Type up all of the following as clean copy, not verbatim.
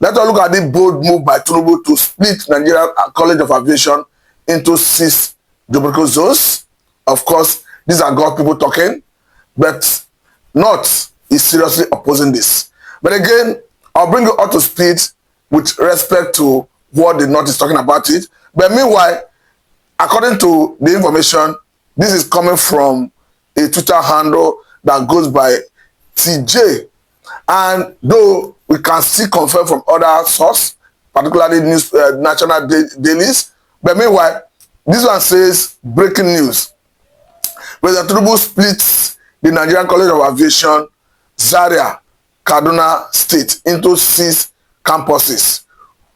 Let us look at the bold move by Tinubu to split Nigerian College of Aviation into 6 geographical zones. Of course, these are God people talking, but North is seriously opposing this. But again, I'll bring you up to speed with respect to what the North is talking about it. But meanwhile, according to the information, this is coming from a Twitter handle that goes by TJ. And though we can still confirm from other sources, particularly news, national dailies, but meanwhile, this one says breaking news. President Tinubu splits the Nigerian College of Aviation, Zaria, Kaduna State into 6 campuses,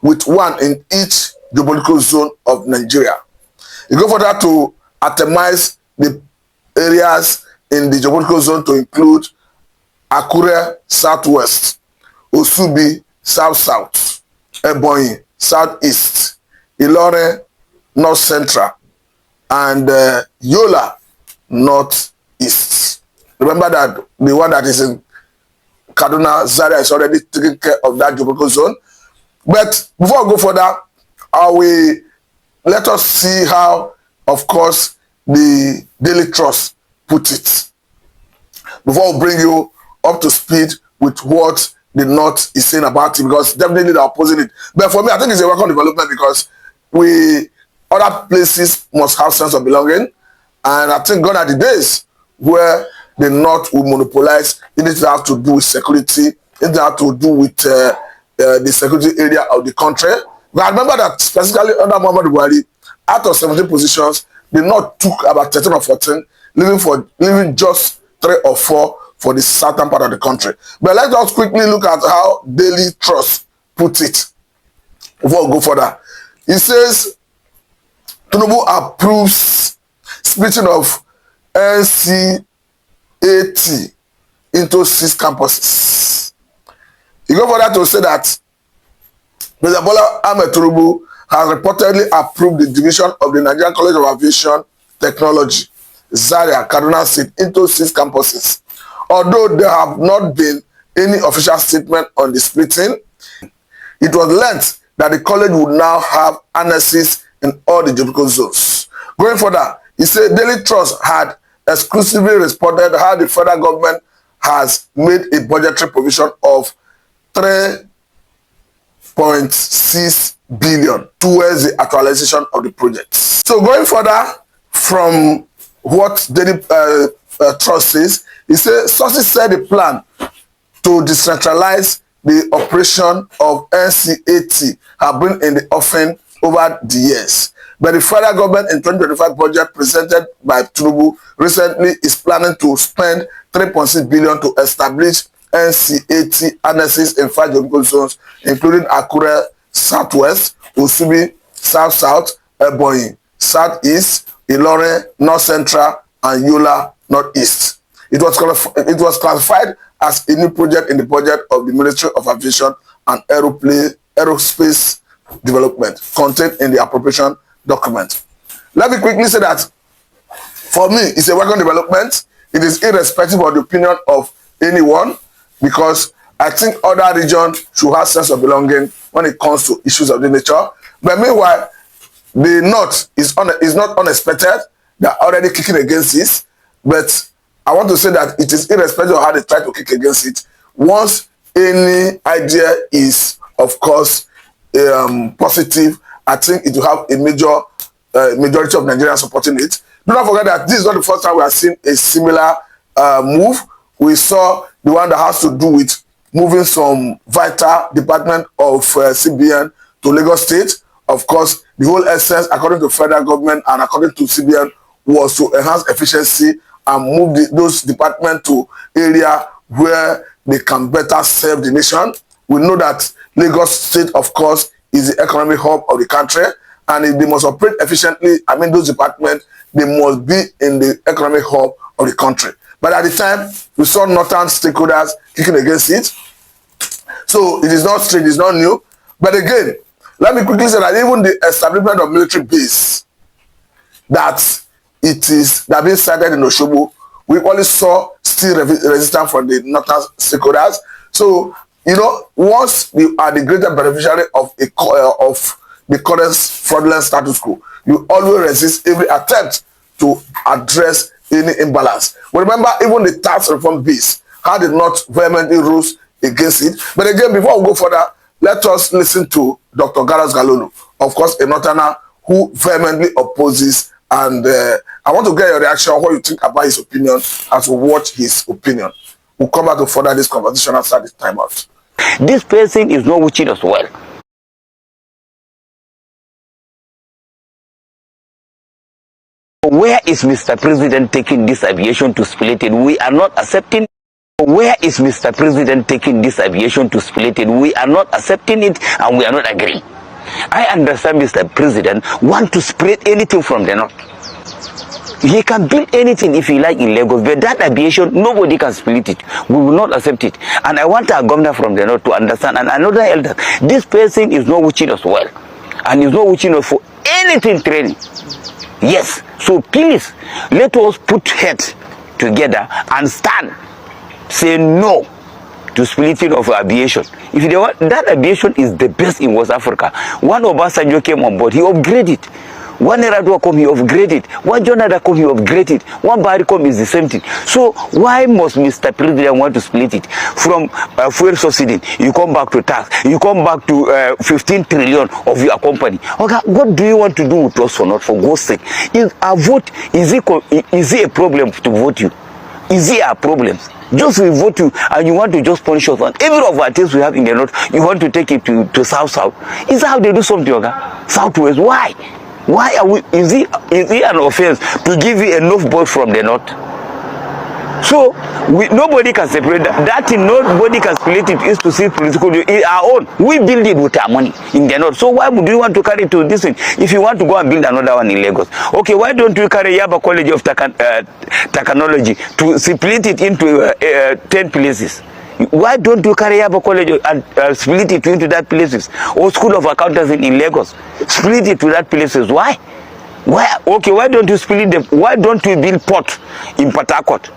with 1 in each geopolitical zone of Nigeria. You go further to itemize the areas in the geopolitical zone to include Akure Southwest, Osubi South-South, Ebonyi Southeast, Ilore North Central, and Yola Northeast. Remember that the one that is in Kaduna, Zaria is already taking care of that geographical zone. But before I go further, let us see how, of course, the Daily Trust put it. Before we bring you up to speed with what the North is saying about it, because definitely they're opposing it. But for me, I think it's a welcome development because other places must have sense of belonging. And I think gone are the days where the North will monopolize. It has to have to do with security. It has to do with the security area of the country. But I remember that specifically under Muhammadu Buhari, out of 17 positions, the North took about 13 or 14, leaving just 3 or 4 for the southern part of the country. But let's just quickly look at how Daily Trust put it before we go further. It says, Tinubu approves splitting of NCAT into 6 campuses. You go further to say that President Bola Ahmed Tinubu has reportedly approved the division of the Nigerian College of Aviation Technology, Zaria, Kaduna State, into 6 campuses. Although there have not been any official statement on the splitting, it was learnt that the college would now have annexes in all the geographical zones. Going further, he said Daily Trust had exclusively responded how the federal government has made a budgetary provision of 3.6 billion towards the actualization of the project. So going further from what Daily Trust says, he said sources said the plan to decentralize the operation of NCAT have been in the offing over the years. But the federal government in 2025 budget presented by Tinubu recently is planning to spend 3.6 billion to establish NCAT annexes in 5 geographical zones, including Akure Southwest, Osubi South-South, Ebonyi Southeast, Ilore North Central, and Yola Northeast. It was classified as a new project in the budget of the Ministry of Aviation and Aerospace Development contained in the appropriation document. Let me quickly say that for me, it's a welcome development. It is irrespective of the opinion of anyone, because I think other regions should have sense of belonging when it comes to issues of the nature. But meanwhile, the North is not unexpected. They are already kicking against this. But I want to say that it is irrespective of how they try to kick against it. Once any idea is, of course, positive, I think it will have a majority of Nigerians supporting it. Do not forget that this is not the first time we have seen a similar move. We saw the one that has to do with moving some vital department of CBN to Lagos State. Of course, the whole essence, according to federal government and according to CBN, was to enhance efficiency and move those departments to area where they can better serve the nation. We know that Lagos State, of course, is the economic hub of the country, and if they must operate efficiently, I mean, those departments, they must be in the economic hub of the country. But at the time, we saw northern stakeholders kicking against it. So it is not strange, it's not new. But again, let me quickly say that even the establishment of military base that being cited in Oshobo, we only saw still resistance from the northern stakeholders. So You know, once you are the greater beneficiary of the current fraudulent status quo, you always resist every attempt to address any imbalance. But remember, even the tax reform bills had it not vehemently rose against it. But again, before we go further, let us listen to Dr. Garas Galolo, of course, a Northerner who vehemently opposes. And I want to get your reaction on what you think about his opinion as we watch his opinion. We'll come back to further this conversation after this time out. This person is not watching us well. Where is Mr. President taking this aviation to split it? We are not accepting. Where is Mr. President taking this aviation to split it? We are not accepting it and we are not agreeing. I understand Mr. President want to spread anything from the north. He can build anything if he like in Lagos, but that aviation, nobody can split it. We will not accept it. And I want our governor from the north to understand, and another elder, this person is not watching us well. And is not watching us for anything training. Yes. So please, let us put heads together and stand. Say no to splitting of aviation. If they want, that aviation is the best in West Africa. One Obasanjo came on board, he upgraded. One Eradua come, he upgraded. One Jonada come, he upgraded. One Baricom is the same thing. So why must Mr. President want to split it? From fuel subsidy, you come back to tax, you come back to 15 trillion of your company. Okay, what do you want to do with us for not, for God's sake? Is a vote, is it a problem to vote you? Is it a problem? Just we vote you and you want to just punish us on every of our things we have in the north, you want to take it to south. Is that how they do something, okay? Southwest, why? Why are we, is it an offense to give you enough boat from the north? So, nobody can separate that. That thing, nobody can split it, is to see political, it's our own. We build it with our money in the north. So why would you want to carry it to this thing? If you want to go and build another one in Lagos. Okay, why don't you carry Yaba College of Technology to split it into 10 places? Why don't you carry Yaba College and split it into that places? Or School of Accountants in Lagos, split it to that places. Why? Why? Okay, why don't you split them? Why don't you build port in Port Harcourt?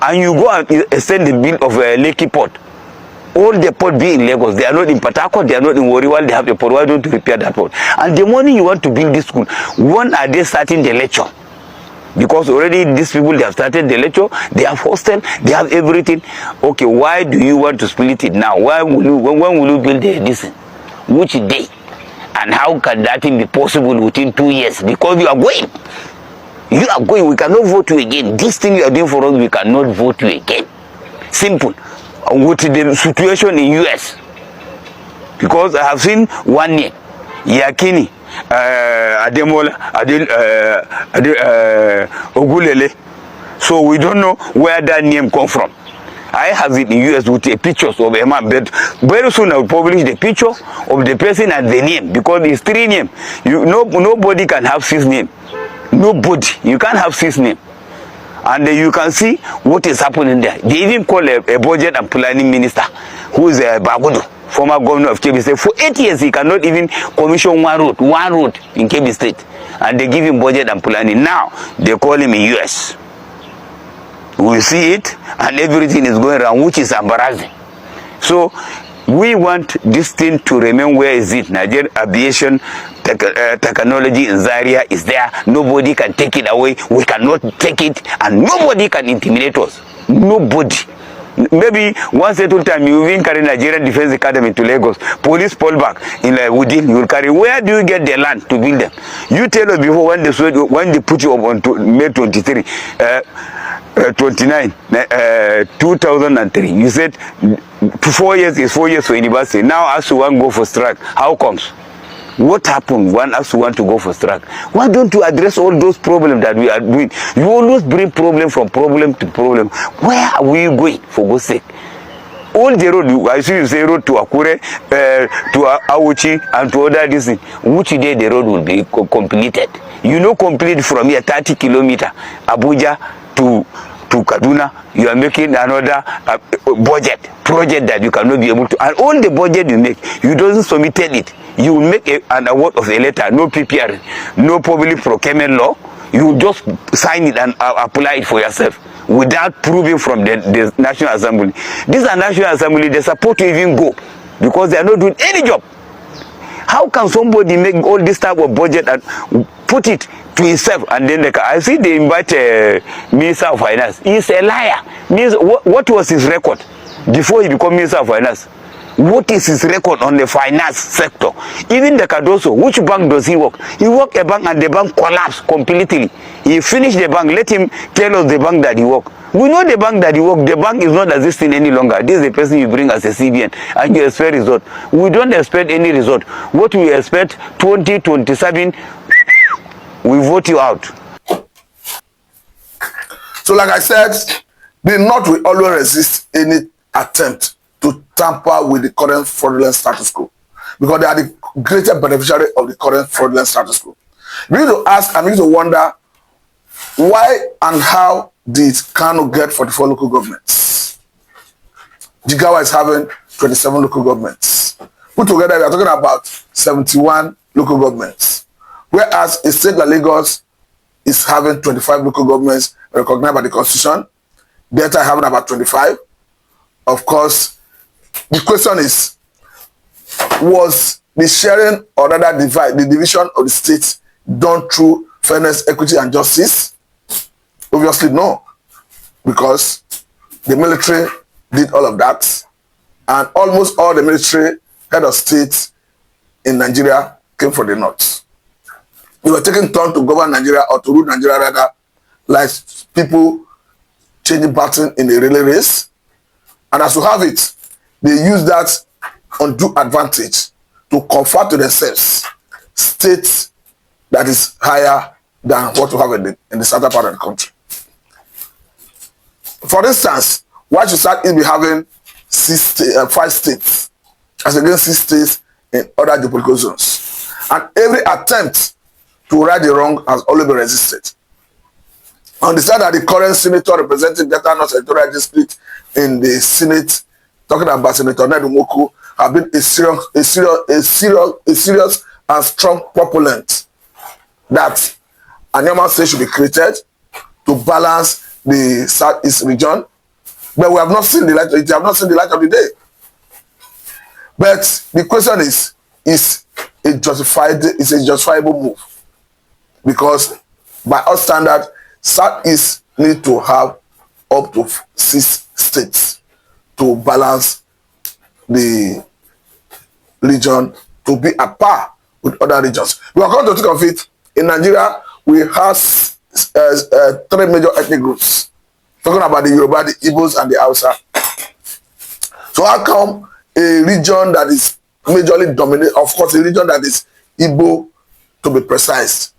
And you go and send the bill of Lekki Port. All the port be in Lagos. They are not in Port Harcourt, they are not in Wariwal, they have the port. Why don't you repair that port? And the money you want to build this school, when are they starting the lecture? Because already these people, they have started the lecture, they have hostel, they have everything. Okay, why do you want to split it now? When will you build this? Which day? And how can that thing be possible within 2 years? Because you are going. You are going, we cannot vote you again. This thing you are doing for us, we cannot vote you again. Simple. With the situation in US. Because I have seen one name, Yakini, Ademola, Ogulele. So we don't know where that name come from. I have it in US with the pictures of a man, but very soon I will publish the picture of the person and the name, because it's 3 names. Nobody can have 6 names. Nobody. You can't have 6 names. And you can see what is happening there. They even call a budget and planning minister, who is Bagudu, former governor of Kebbi State. For 8 years, he cannot even commission one road in Kebbi State. And they give him budget and planning. Now, they call him in US. We see it, and everything is going around, which is embarrassing. So, we want this thing to remain where is it. Nigerian aviation technology in Zaria is there. Nobody can take it away. We cannot take it, and nobody can intimidate us. Nobody. Maybe one settled time you even carry Nigerian Defense Academy to Lagos. Police pull back in Woodin, you will carry. Where do you get the land to build them? You tell us before when they put you up on May 23, 29, 2003. You said 4 years is 4 years for university. Now as you want to go for strike, how comes? What happened when us want to go for strike? Why don't you address all those problems that we are doing? You always bring problem from problem to problem. Where are we going, for God's sake? All the road, I see you say road to Akure, to Awuchi, and to other this thing. Which day the road will be completed? You know, complete from here 30 kilometers, Abuja to Kaduna, you are making another project that you cannot be able to. And all the budget you make, you don't submit it. You will make an award of a letter, no PPR, no public procurement law. You just sign it and apply it for yourself without proving from the National Assembly. This are National Assembly, they're supposed to even go because they are not doing any job. How can somebody make all this type of budget and put it to himself, and then I see they invite Minister of Finance? He's a liar. Means what was his record before he became Minister of Finance? What is his record on the finance sector? Even the Cardoso, which bank does he work? He worked a bank and the bank collapsed completely. He finished the bank. Let him tell us the bank that he worked. We know the bank that he worked. The bank is not existing any longer. This is the person you bring as a CBN and you expect result. We don't expect any result. What we expect, 2027, we vote you out. So like I said, the North will always resist any attempt to tamper with the current fraudulent status quo, because they are the greatest beneficiary of the current fraudulent status quo. We need to ask and we need to wonder why and how did Kano get 44 local governments? Jigawa is having 27 local governments. Put together, we are talking about 71 local governments. Whereas a state like Lagos is having 25 local governments recognized by the Constitution. Delta is having about 25. Of course, the question is, was the sharing or rather the division of the states done through fairness, equity, and justice? Obviously, no, because the military did all of that, and almost all the military head of states in Nigeria came from the North. They were taking turn to govern Nigeria, or to rule Nigeria rather, like people changing baton in a relay race. And as you have it, they use that undue advantage to confer to themselves states that is higher than what we have in the southern part of the country. For instance, why should South East be having 5 states as against 6 states in other geopolitical zones? And every attempt to right the wrong has always been resisted. Understand that the current senator representing Delta North Electoral District in the Senate, talking about Senator Nedumoku, have been a serious and strong proponent that a normal state should be created to balance the Southeast region. But we have not seen the light of it. Have not seen the light of the day. But the question is a justifiable move, because by our standard, Southeast need to have up to 6 states to balance the region to be at par with other regions. We are going to think of it. In Nigeria, we have 3 major ethnic groups. Talking about the Yoruba, the Igbos, and the Hausa. So how come a region that is majorly dominated, of course, a region that is Igbo, to be precise,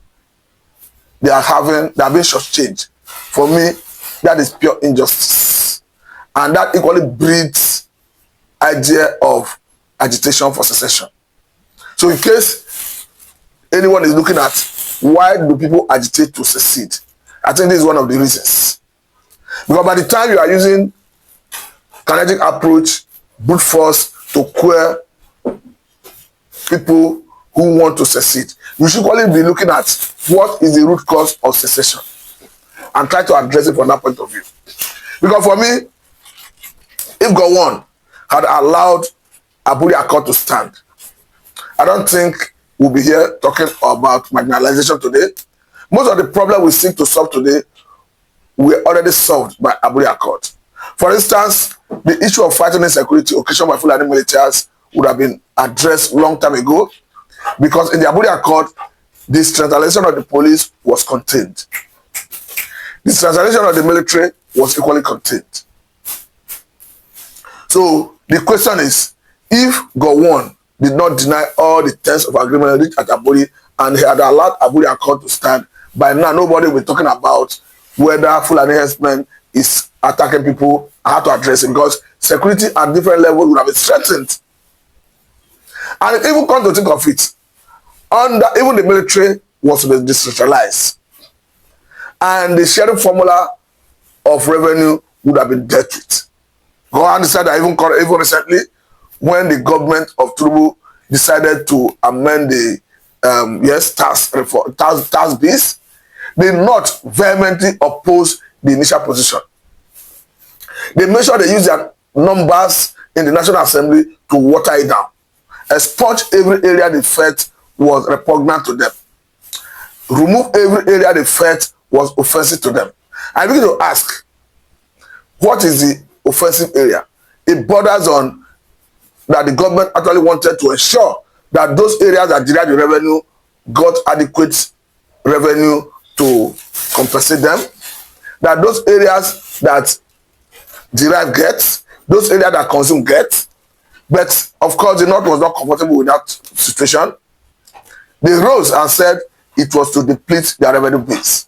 they are being shortchanged? For me, that is pure injustice, and that equally breeds idea of agitation for secession. So in case anyone is looking at why do people agitate to secede, I think this is one of the reasons. Because by the time you are using kinetic approach, brute force to queer people who want to secede, you should probably be looking at what is the root cause of secession and try to address it from that point of view. Because for me, if Gowon had allowed Aburi Accord to stand, I don't think we'll be here talking about marginalization today. Most of the problems we seek to solve today were already solved by Aburi Accord. For instance, the issue of fighting insecurity occasioned by Fulani militias would have been addressed long time ago, because in the Aburi Accord, the centralization of the police was contained. The centralization of the military was equally contained. So the question is, if Gowon did not deny all the terms of agreement reached at Aburi and he had allowed Aburi Accord to stand, by now nobody will be talking about whether Fulani herdsmen is attacking people and how to address it, because security at different levels would have been strengthened. And if even come to think of it, even the military was to be decentralized, and the sharing formula of revenue would have been dealt with. Go on, decided that even recently, when the government of Tinubu decided to amend the tax base, The North vehemently opposed the initial position. They made sure they used their numbers in the National Assembly to water it down, expunge every area they felt was repugnant to them, remove every area they felt was offensive to them. I begin to ask, what is the offensive area? It borders on that the government actually wanted to ensure that those areas that derive the revenue got adequate revenue to compensate them, that those areas that derive get, those areas that consume get. But of course, the North was not comfortable with that situation. They rose and said it was to deplete their revenue base.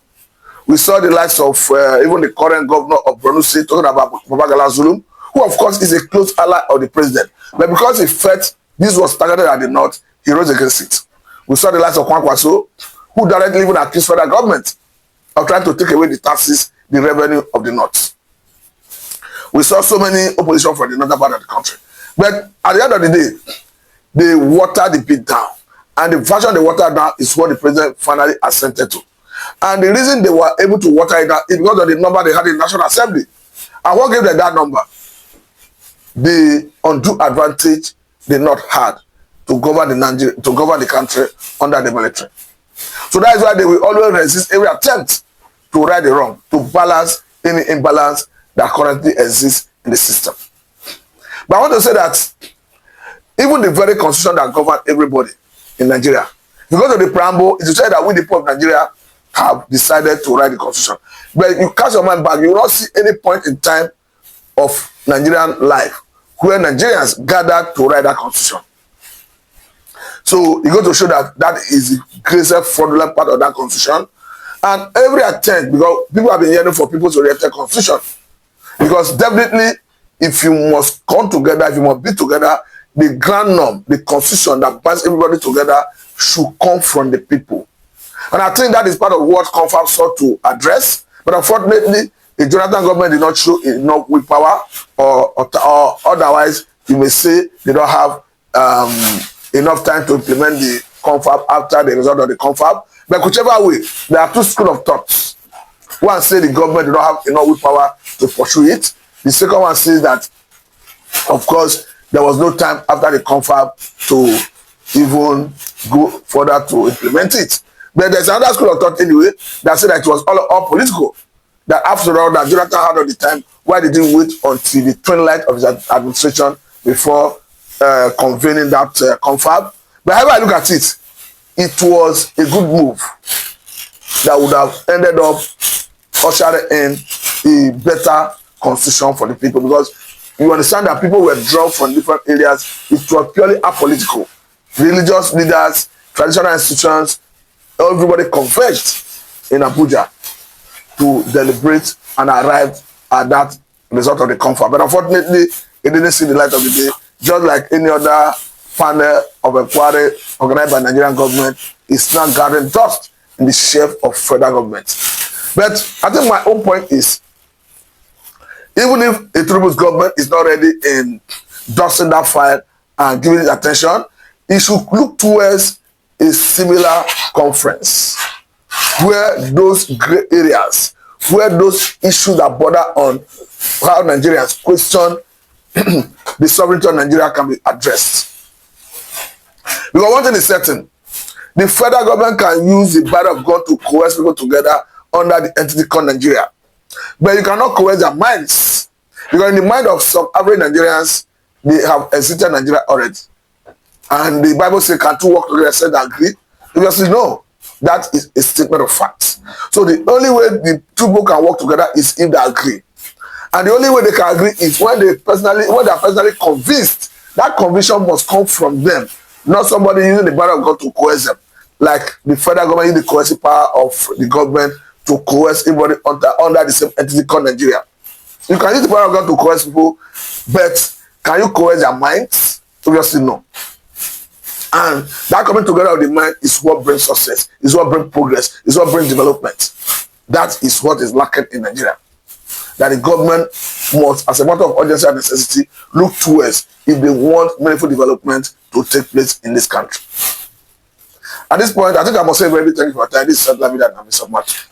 We saw the likes of even the current governor of Borno State talking about Babagala Zulum, who of course is a close ally of the president. But because he felt this was targeted at the North, he rose against it. We saw the likes of Kwankwaso, who directly even accused federal government of trying to take away the taxes, the revenue of the North. We saw so many opposition from the northern part of the country. But at the end of the day, they watered the bit down. And the version they watered down is what the president finally assented to. And the reason they were able to water it down is because of the number they had in the National Assembly. And what gave them that number? The undue advantage they not had to govern the country under the military. So that is why they will always resist every attempt to right the wrong, to balance any imbalance that currently exists in the system. But I want to say that even the very constitution that governs everybody in Nigeria, because of the preamble, it is said that we, the people of Nigeria, have decided to write the constitution. But you cast your mind back, you will not see any point in time of Nigerian life where Nigerians gathered to write that constitution. So you go to show that that is the greatest fraudulent part of that constitution. And every attempt, because people have been yearning for people to write the constitution. Because definitely, if you must come together, if you must be together, the grand norm, the constitution that binds everybody together should come from the people. And I think that is part of what CONFAB sought to address. But unfortunately, the Jonathan government did not show enough willpower, or otherwise, you may say they don't have enough time to implement the CONFAB after the result of the CONFAB. But whichever way, there are two schools of thoughts. One says the government did not have enough willpower to pursue it. The second one says that, of course, there was no time after the CONFAB to even go further to implement it. But there's another school of thought anyway that said that it was all political. That after all, that Jonathan had all the time, why did he wait until the twilight of his administration before convening that CONFAB? But however I look at it, it was a good move that would have ended up ushering in a better constitution for the people, because you understand that people were drawn from different areas. It was purely apolitical. Religious leaders, traditional institutions, everybody converged in Abuja to deliberate and arrive at that result of the CONFAB. But unfortunately, it didn't see the light of the day. Just like any other panel of inquiry organized by Nigerian government, it's now gathering dust in the shape of federal government. But I think my own point is, even if a Tinubu's government is not ready in dusting that file and giving it attention, it should look towards a similar conference where those gray areas, where those issues that border on how Nigerians question the sovereignty of Nigeria can be addressed. Because one thing is certain, the federal government can use the battle of gun to coerce people together under the entity called Nigeria. But you cannot coerce their minds. Because in the mind of some average Nigerians, they have exited Nigeria already. And the Bible says, can two work together except they agree? Obviously, no. That is a statement of facts. So the only way the two people can work together is if they agree. And the only way they can agree is when they are personally convinced. That conviction must come from them, not somebody using the power of God to coerce them. Like the federal government using the coercive power of the government to coerce everybody under the same entity called Nigeria. You can use the power of God to coerce people, but can you coerce their minds? Obviously, no. And that coming together of the mind is what brings success, is what brings progress, is what brings development. That is what is lacking in Nigeria. That the government must, as a matter of urgency and necessity, look towards if they want meaningful development to take place in this country. At this point, I think I must say very thank you for your time. This is David and I'm so much.